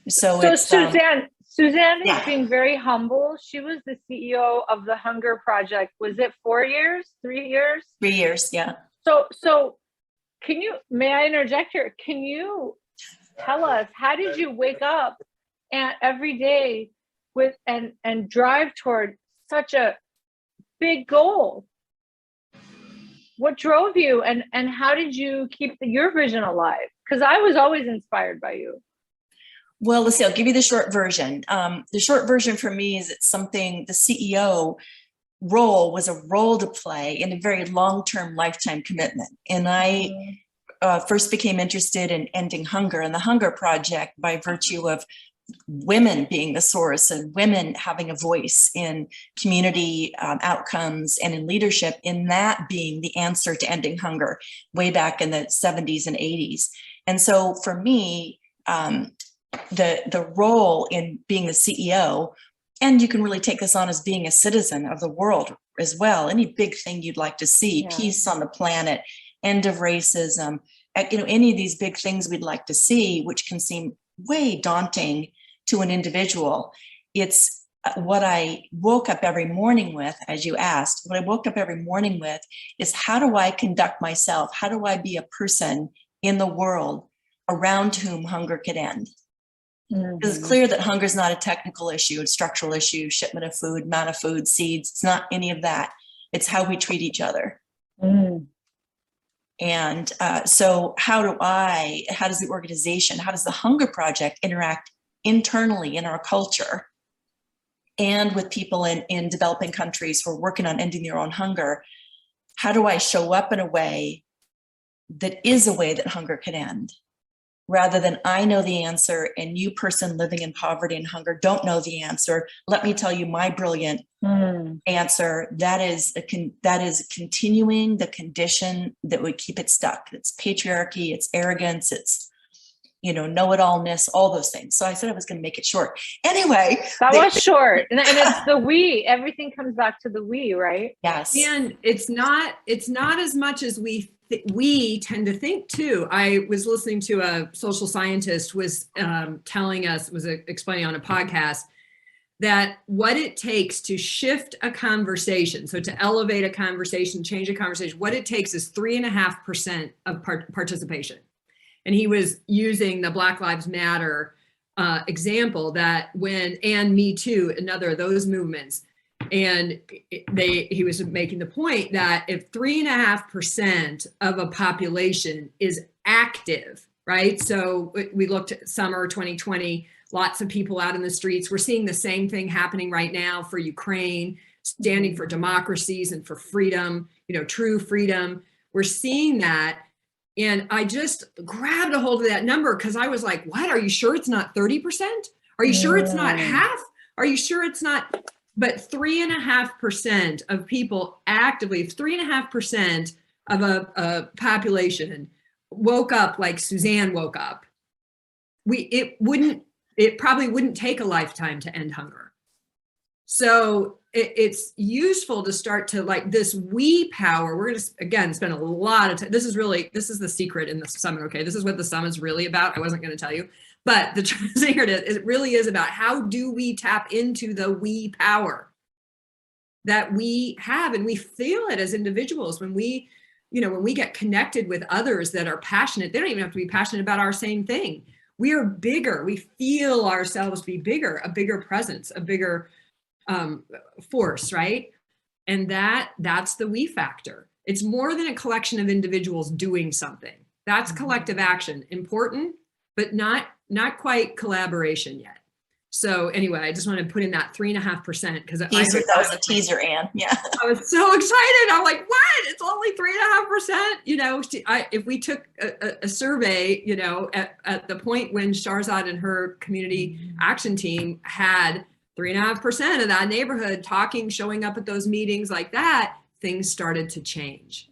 So So it's, Suzanne is yeah, being very humble. She was the CEO of the Hunger Project. Was it 4 years, 3 years? 3 years. Yeah. So may I interject here? Can you tell us, how did you wake up and every day with and drive toward such a big goal? What drove you, and how did you keep your vision alive? Because I was always inspired by you. Well, let's see, I'll give you the short version. The short version for me is it's something, the CEO role was a role to play in a very long-term lifetime commitment. And I first became interested in ending hunger and the Hunger Project by virtue of women being the source and women having a voice in community outcomes and in leadership, in that being the answer to ending hunger way back in the 70s and 80s. And so for me, the role in being the CEO, and you can really take this on as being a citizen of the world as well, any big thing you'd like to see, peace on the planet, end of racism, any of these big things we'd like to see, which can seem way daunting to an individual. It's what I woke up every morning with, as you asked, what I woke up every morning with is, how do I conduct myself? How do I be a person in the world around whom hunger could end? Because it's clear that hunger is not a technical issue, it's a structural issue, shipment of food, amount of food, seeds. It's not any of that. It's how we treat each other. And so how does the organization, how does the Hunger Project interact internally in our culture and with people in developing countries who are working on ending their own hunger? How do I show up in a way that is a way that hunger can end? Rather than I know the answer and you, person living in poverty and hunger, don't know the answer. Let me tell you my brilliant answer. That is continuing the condition that would keep it stuck. It's patriarchy, it's arrogance, it's know-it-allness, all those things. So I said I was going to make it short. Anyway, that was short, and it's the we. Everything comes back to the we, right? Yes. And it's not as much as we tend to think too. I was listening to a social scientist was telling us, explaining on a podcast, that what it takes to shift a conversation, so to elevate a conversation, change a conversation, what it takes is 3.5% of participation. And he was using the Black Lives Matter example, that and Me Too, another of those movements. And he was making the point that if 3.5% of a population is active, right? So we looked at summer 2020, lots of people out in the streets. We're seeing the same thing happening right now for Ukraine, standing for democracies and for freedom, true freedom. We're seeing that. And I just grabbed a hold of that number because I was like, what? Are you sure it's not 30%? Are you sure it's not half? Are you sure it's not? But 3.5% of people actively, 3.5% of a population woke up like Suzanne woke up. It probably wouldn't take a lifetime to end hunger. So it's useful to start to, like, this we power. We're going to, again, spend a lot of time. This is the secret in the summit. Okay. This is what the summit's really about. I wasn't going to tell you, but the secret is, it really is about how do we tap into the we power that we have, and we feel it as individuals when we get connected with others that are passionate. They don't even have to be passionate about our same thing. We are bigger. We feel ourselves be bigger, a bigger presence, a bigger force, right? And that's the we factor. It's more than a collection of individuals doing something. That's collective action, important, but not quite collaboration yet. So anyway, I just want to put in that 3.5% because that was a teaser, Anne. Yeah, I was so excited. I'm like, what? It's only 3.5%. If we took a survey, at the point when Shahrzad and her community action team had 3.5% of that neighborhood showing up at those meetings like that, things started to change.